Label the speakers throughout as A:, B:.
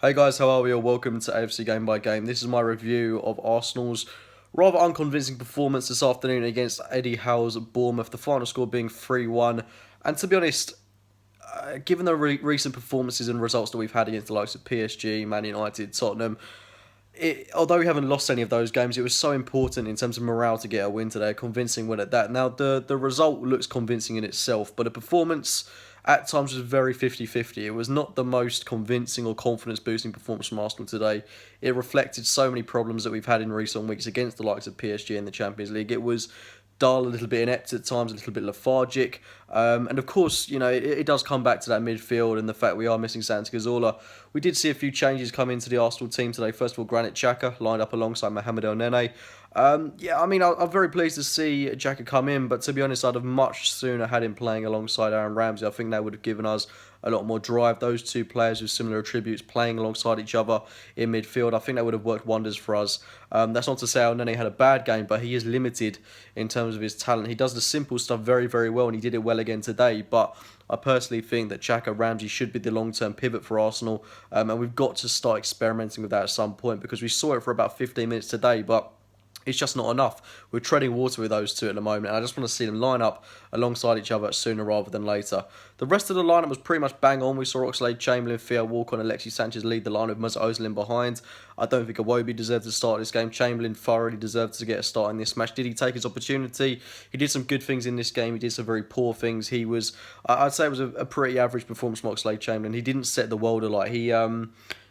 A: Hey guys, how are we all? Welcome to AFC Game by Game. This is my review of Arsenal's rather unconvincing performance this afternoon against Eddie Howe's Bournemouth, the final score being 3-1. And to be honest, given the recent performances and results that we've had against the likes of PSG, Man United, Tottenham, although we haven't lost any of those games, it was so important in terms of morale to get a win today, a convincing win at that. Now, the result looks convincing in itself, but the performance at times was very 50-50. It was not the most convincing or confidence-boosting performance from Arsenal today. It reflected so many problems that we've had in recent weeks against the likes of PSG in the Champions League. It was dull, a little bit inept at times, a little bit lethargic. And of course, it does come back to that midfield and the fact we are missing Santi Cazorla. We did see a few changes come into the Arsenal team today. First of all, Granit Xhaka lined up alongside Mohamed El Nene. I'm very pleased to see Xhaka come in, but to be honest, I'd have much sooner had him playing alongside Aaron Ramsey. I think that would have given us a lot more drive. Those two players with similar attributes playing alongside each other in midfield, I think that would have worked wonders for us. That's not to say El Nene had a bad game, but he is limited in terms of his talent. He does the simple stuff very, very well, and he did it well again today. But I personally think that Xhaka Ramsey should be the long-term pivot for Arsenal, and we've got to start experimenting with that at some point because we saw it for about 15 minutes today, but it's just not enough. We're treading water with those two at the moment, and I just want to see them line up alongside each other sooner rather than later. The rest of the lineup was pretty much bang on. We saw Oxlade-Chamberlain, Theo Walcott and Alexis Sanchez lead the line with Mesut Ozil behind. I don't think Iwobi deserved to start this game. Chamberlain thoroughly deserved to get a start in this match. Did he take his opportunity? He did some good things in this game. He did some very poor things. I'd say it was a pretty average performance from Oxlade-Chamberlain. He didn't set the world alight. He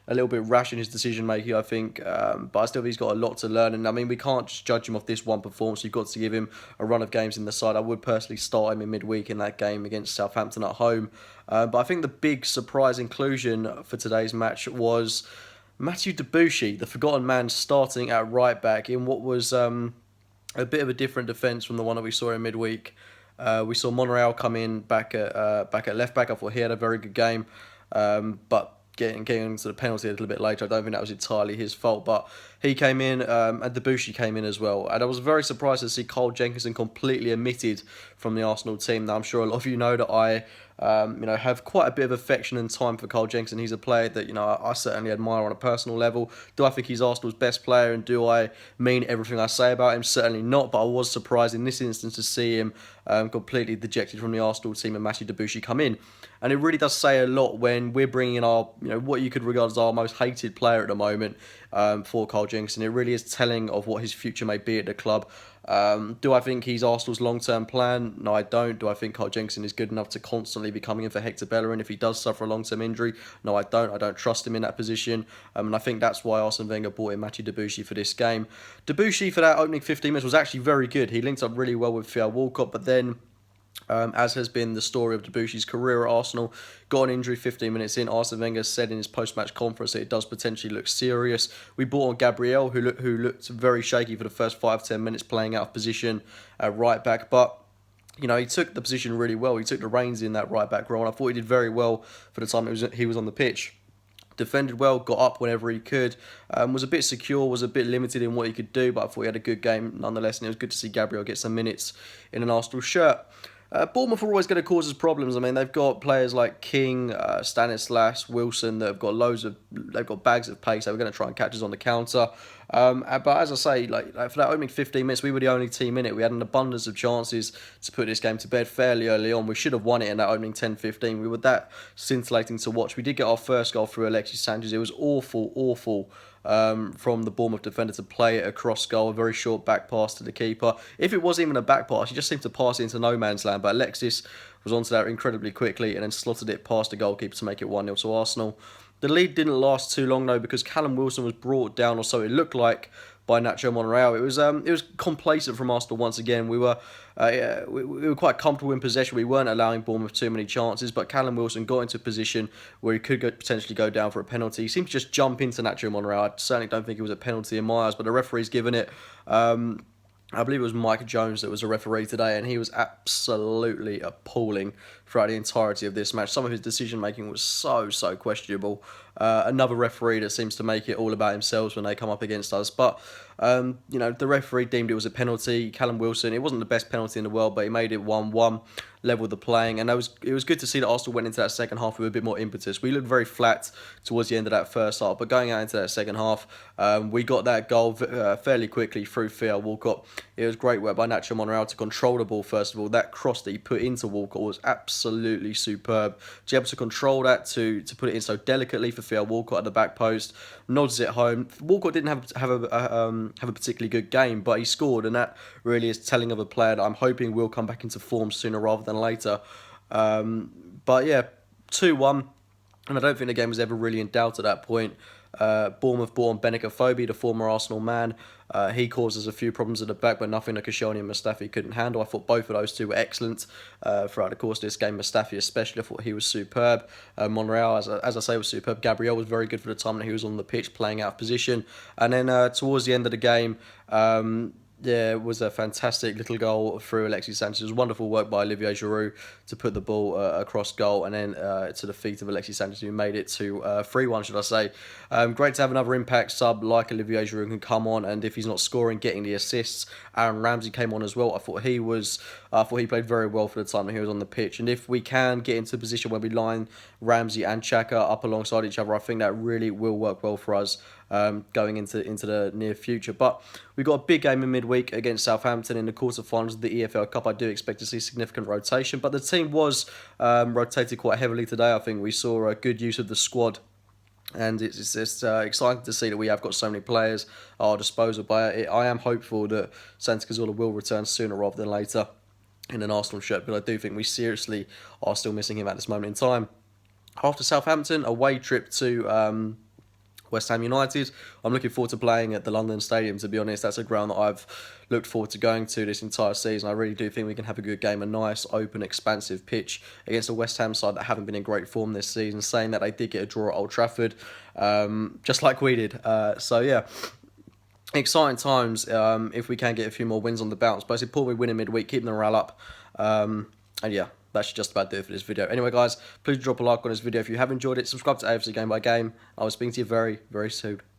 A: a little bit rash in his decision making, I think. But I still think he's got a lot to learn. And I mean, we can't just judge him off this one performance. You've got to give him a run of games in the side. I would personally start him in midweek in that game against Southampton at home. But I think the big surprise inclusion for today's match was Mathieu Debuchy, the forgotten man, starting at right back in what was a bit of a different defence from the one that we saw in midweek. We saw Monreal come in back at left back. I thought he had a very good game, but getting into the penalty a little bit later, I don't think that was entirely his fault. But he came in, and Debuchy came in as well. And I was very surprised to see Cole Jenkinson completely omitted from the Arsenal team. Now I'm sure a lot of you know that I have quite a bit of affection and time for Cole Jenkinson. He's a player that, I certainly admire on a personal level. Do I think he's Arsenal's best player, and do I mean everything I say about him? Certainly not, but I was surprised in this instance to see him completely dejected from the Arsenal team and Mathieu Debuchy come in. And it really does say a lot when we're bringing in our, what you could regard as our most hated player at the moment for Cole Jenkinson. It really is telling of what his future may be at the club. Do I think he's Arsenal's long-term plan? No, I don't. Do I think Cole Jenkinson is good enough to constantly be coming in for Hector Bellerin if he does suffer a long-term injury? No, I don't. I don't trust him in that position. And I think that's why Arsene Wenger brought in Mathieu Debuchy for this game. Debuchy, for that opening 15 minutes, was actually very good. He linked up really well with Theo Walcott, but then as has been the story of Debuchy's career at Arsenal, got an injury 15 minutes in. Arsene Wenger said in his post-match conference that it does potentially look serious. We brought on Gabriel, who looked very shaky for the first 5-10 minutes playing out of position at right back, but he took the position really well. He took the reins in that right back role, and I thought he did very well for the time he was on the pitch. Defended well, got up whenever he could, was a bit secure, was a bit limited in what he could do, but I thought he had a good game nonetheless, and it was good to see Gabriel get some minutes in an Arsenal shirt. Bournemouth are always going to cause us problems. I mean, they've got players like King, Stanislas, Wilson that have got they've got bags of pace. They were going to try and catch us on the counter. But as I say, like for that opening 15 minutes, we were the only team in it. We had an abundance of chances to put this game to bed fairly early on. We should have won it in that opening 10-15. We were that scintillating to watch. We did get our first goal through Alexis Sanchez. It was awful. From the Bournemouth defender to play it across goal, a very short back pass to the keeper. If it was even a back pass, he just seemed to pass it into no man's land, but Alexis was onto that incredibly quickly and then slotted it past the goalkeeper to make it 1-0 to Arsenal. The lead didn't last too long though, because Callum Wilson was brought down, or so it looked like, by Nacho Monreal. It was complacent from Arsenal once again. We were quite comfortable in possession. We weren't allowing Bournemouth too many chances, but Callum Wilson got into a position where he could potentially go down for a penalty. He seemed to just jump into Nacho Monreal. I certainly don't think it was a penalty in my eyes, but the referee's given it. I believe it was Mike Jones that was a referee today, and he was absolutely appalling throughout the entirety of this match. Some of his decision making was so questionable. Another referee that seems to make it all about themselves when they come up against us. But the referee deemed it was a penalty. Callum Wilson, it wasn't the best penalty in the world, but he made it 1-1, leveled the playing, and it was good to see that Arsenal went into that second half with a bit more impetus. We looked very flat towards the end of that first half, but going out into that second half, we got that goal fairly quickly through Theo Walcott. It was great work by Nacho Monreal to control the ball. First of all, that cross that he put into Walcott was absolutely superb. To be able to control that, to put it in so delicately for Theo Walcott at the back post, nods it home. Walcott didn't have a particularly good game, but he scored, and that really is telling of a player that I'm hoping will come back into form sooner rather than later. But yeah, 2-1, and I don't think the game was ever really in doubt at that point. Bournemouth brought on Benik Afobe, the former Arsenal man. He causes a few problems at the back, but nothing that Koscielny and Mustafi couldn't handle. I thought both of those two were excellent throughout the course of this game. Mustafi especially, I thought he was superb. Monreal, as I say, was superb. Gabriel was very good for the time that he was on the pitch, playing out of position. And then towards the end of the game, yeah, it was a fantastic little goal through Alexis Sanchez. It was wonderful work by Olivier Giroud to put the ball across goal and then to the feet of Alexis Sanchez, who made it to 3-1, should I say. Great to have another impact sub like Olivier Giroud can come on, and if he's not scoring, getting the assists. Aaron Ramsey came on as well. I thought he played very well for the time that he was on the pitch. And if we can get into a position where we line Ramsey and Xhaka up alongside each other, I think that really will work well for us going into the near future. But we got a big game in midweek against Southampton in the quarterfinals of the EFL Cup. I do expect to see significant rotation, but the team was rotated quite heavily today. I think we saw a good use of the squad, and it's just exciting to see that we have got so many players at our disposal. But I am hopeful that Santi Cazorla will return sooner rather than later in an Arsenal shirt, but I do think we seriously are still missing him at this moment in time. After Southampton, away trip to West Ham United. I'm looking forward to playing at the London Stadium, to be honest. That's a ground that I've looked forward to going to this entire season. I really do think we can have a good game, a nice, open, expansive pitch against a West Ham side that haven't been in great form this season, saying that they did get a draw at Old Trafford, just like we did. So yeah, exciting times if we can get a few more wins on the bounce. But it's important we win in midweek, keeping the morale up. And yeah, that should just about do it for this video. Anyway, guys, please drop a like on this video if you have enjoyed it. Subscribe to AFC Game by Game. I will speak to you very soon.